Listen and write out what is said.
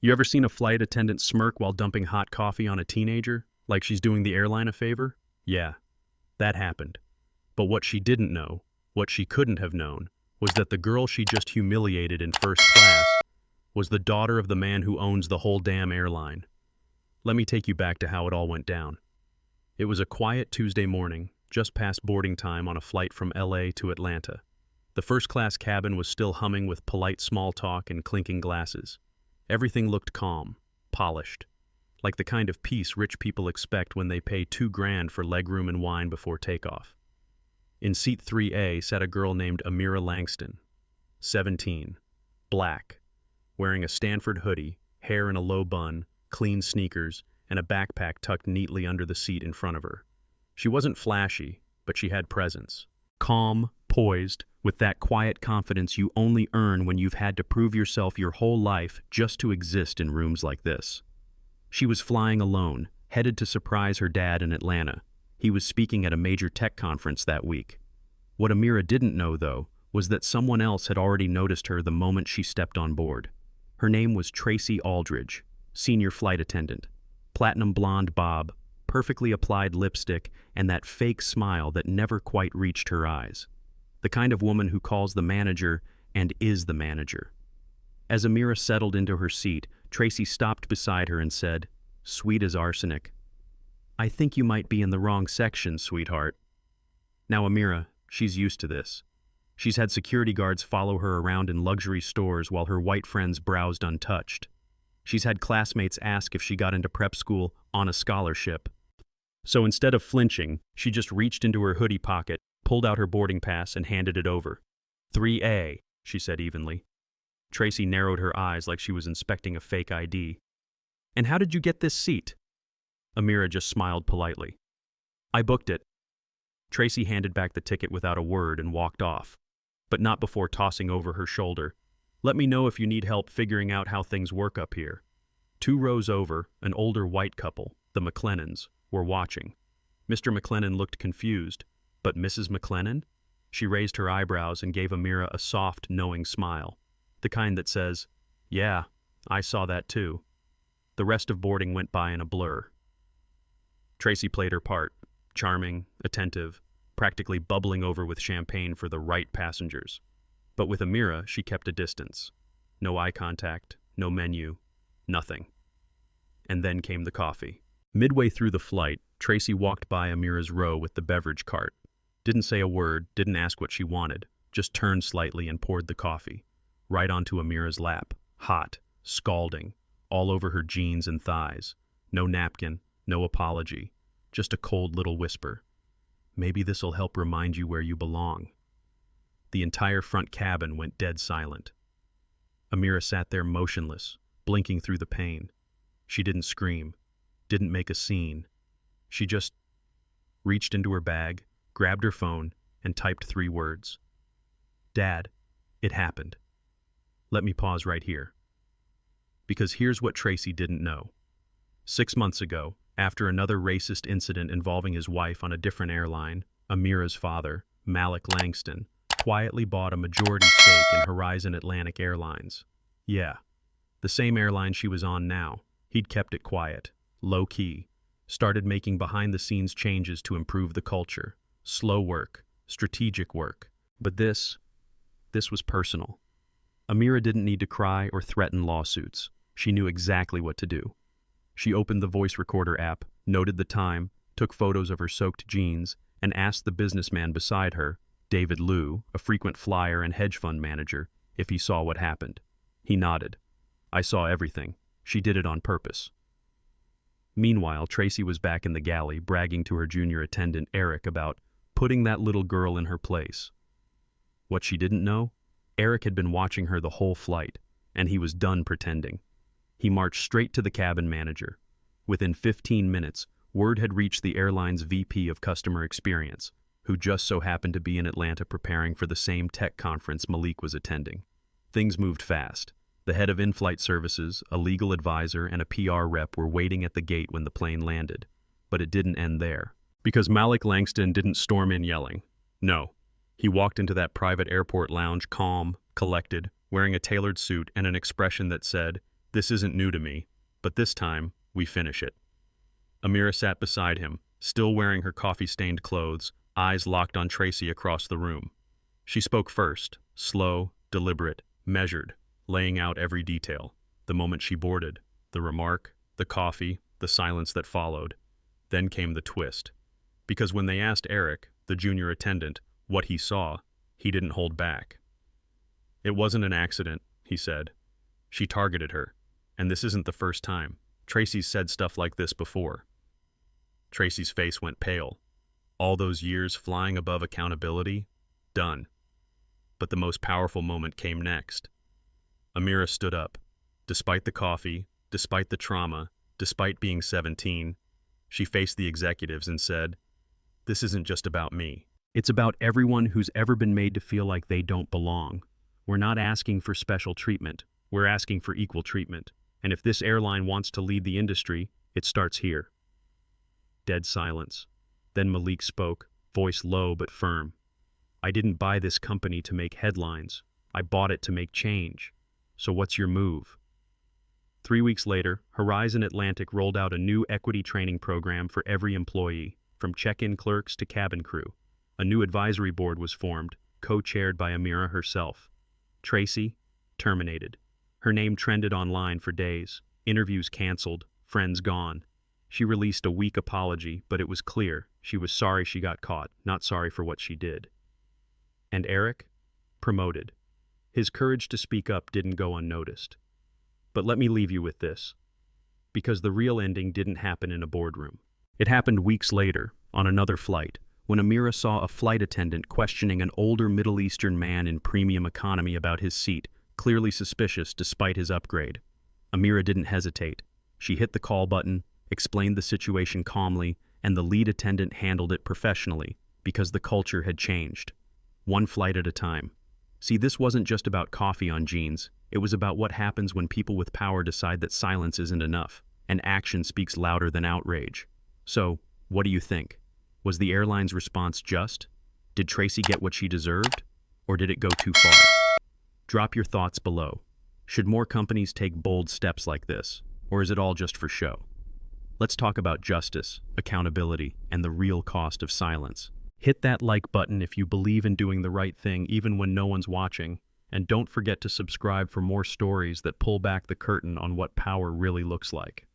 You ever seen a flight attendant smirk while dumping hot coffee on a teenager, like she's doing the airline a favor? Yeah, that happened. But what she didn't know, what she couldn't have known, was that the girl she just humiliated in first class was the daughter of the man who owns the whole damn airline. Let me take you back to how it all went down. It was a quiet Tuesday morning, just past boarding time on a flight from LA to Atlanta. The first-class cabin was still humming with polite small talk and clinking glasses. Everything looked calm, polished, like the kind of peace rich people expect when they pay $2,000 for legroom and wine before takeoff. In seat 3A sat a girl named Amira Langston, 17, black, wearing a Stanford hoodie, hair in a low bun, clean sneakers, and a backpack tucked neatly under the seat in front of her. She wasn't flashy, but she had presence. Calm, poised, with that quiet confidence you only earn when you've had to prove yourself your whole life just to exist in rooms like this. She was flying alone, headed to surprise her dad in Atlanta. He was speaking at a major tech conference that week. What Amira didn't know, though, was that someone else had already noticed her the moment she stepped on board. Her name was Tracy Aldridge, senior flight attendant. Platinum blonde bob, perfectly applied lipstick, and that fake smile that never quite reached her eyes. The kind of woman who calls the manager and is the manager. As Amira settled into her seat, Tracy stopped beside her and said, sweet as arsenic, "I think you might be in the wrong section, sweetheart." Now Amira, she's used to this. She's had security guards follow her around in luxury stores while her white friends browsed untouched. She's had classmates ask if she got into prep school on a scholarship. So instead of flinching, she just reached into her hoodie pocket, pulled out her boarding pass, and handed it over. 3A, she said evenly. Tracy narrowed her eyes like she was inspecting a fake ID. "And how did you get this seat?" Amira just smiled politely. "I booked it." Tracy handed back the ticket without a word and walked off, but not before tossing over her shoulder, "Let me know if you need help figuring out how things work up here." 2 rows over, an older white couple, the McLennans, were watching. Mr. McLennan looked confused, but Mrs. McLennan? She raised her eyebrows and gave Amira a soft, knowing smile, the kind that says, "Yeah, I saw that too." The rest of boarding went by in a blur. Tracy played her part, charming, attentive, practically bubbling over with champagne for the right passengers. But with Amira, she kept a distance. No eye contact, no menu, nothing. And then came the coffee. Midway through the flight, Tracy walked by Amira's row with the beverage cart. Didn't say a word, didn't ask what she wanted, just turned slightly and poured the coffee. Right onto Amira's lap, hot, scalding, all over her jeans and thighs. No napkin, no apology, just a cold little whisper. "Maybe this'll help remind you where you belong." The entire front cabin went dead silent. Amira sat there motionless, blinking through the pain. She didn't scream, didn't make a scene. She just reached into her bag, grabbed her phone, and typed 3 words. "Dad, it happened." Let me pause right here. Because here's what Tracy didn't know. 6 months ago, after another racist incident involving his wife on a different airline, Amira's father, Malik Langston, quietly bought a majority stake in Horizon Atlantic Airlines. Yeah, the same airline she was on now. He'd kept it quiet, low-key, started making behind-the-scenes changes to improve the culture. Slow work, strategic work. But this was personal. Amira didn't need to cry or threaten lawsuits. She knew exactly what to do. She opened the voice recorder app, noted the time, took photos of her soaked jeans, and asked the businessman beside her, David Liu, a frequent flyer and hedge fund manager, if he saw what happened. He nodded. "I saw everything. She did it on purpose." Meanwhile, Tracy was back in the galley, bragging to her junior attendant, Eric, about putting that little girl in her place. What she didn't know? Eric had been watching her the whole flight, and he was done pretending. He marched straight to the cabin manager. Within 15 minutes, word had reached the airline's VP of Customer Experience, who just so happened to be in Atlanta preparing for the same tech conference Malik was attending. Things moved fast. The head of in-flight services, a legal advisor, and a PR rep were waiting at the gate when the plane landed. But it didn't end there. Because Malik Langston didn't storm in yelling. No. He walked into that private airport lounge calm, collected, wearing a tailored suit and an expression that said, This isn't new to me, but this time, we finish it. Amira sat beside him, still wearing her coffee-stained clothes, eyes locked on Tracy across the room. She spoke first, slow, deliberate, measured, laying out every detail. The moment she boarded, the remark, the coffee, the silence that followed. Then came the twist. Because when they asked Eric, the junior attendant, what he saw, he didn't hold back. It wasn't an accident, he said. She targeted her, and this isn't the first time. Tracy's said stuff like this before. Tracy's face went pale. All those years flying above accountability, done. But the most powerful moment came next. Amira stood up. Despite the coffee, despite the trauma, despite being 17, she faced the executives and said, "This isn't just about me. It's about everyone who's ever been made to feel like they don't belong. We're not asking for special treatment. We're asking for equal treatment. And if this airline wants to lead the industry, it starts here." Dead silence. Then Malik spoke, voice low but firm. "I didn't buy this company to make headlines. I bought it to make change. So what's your move?" 3 weeks later, Horizon Atlantic rolled out a new equity training program for every employee, from check-in clerks to cabin crew. A new advisory board was formed, co-chaired by Amira herself. Tracy, terminated. Her name trended online for days. Interviews canceled, friends gone. She released a weak apology, but it was clear she was sorry she got caught, not sorry for what she did. And Eric? Promoted. His courage to speak up didn't go unnoticed. But let me leave you with this. Because the real ending didn't happen in a boardroom. It happened weeks later, on another flight, when Amira saw a flight attendant questioning an older Middle Eastern man in premium economy about his seat, clearly suspicious despite his upgrade. Amira didn't hesitate. She hit the call button, explained the situation calmly, and the lead attendant handled it professionally, because the culture had changed. One flight at a time. See, this wasn't just about coffee on jeans. It was about what happens when people with power decide that silence isn't enough, and action speaks louder than outrage. So, what do you think? Was the airline's response just? Did Tracy get what she deserved? Or did it go too far? Drop your thoughts below. Should more companies take bold steps like this, or is it all just for show? Let's talk about justice, accountability, and the real cost of silence. Hit that like button if you believe in doing the right thing even when no one's watching, and don't forget to subscribe for more stories that pull back the curtain on what power really looks like.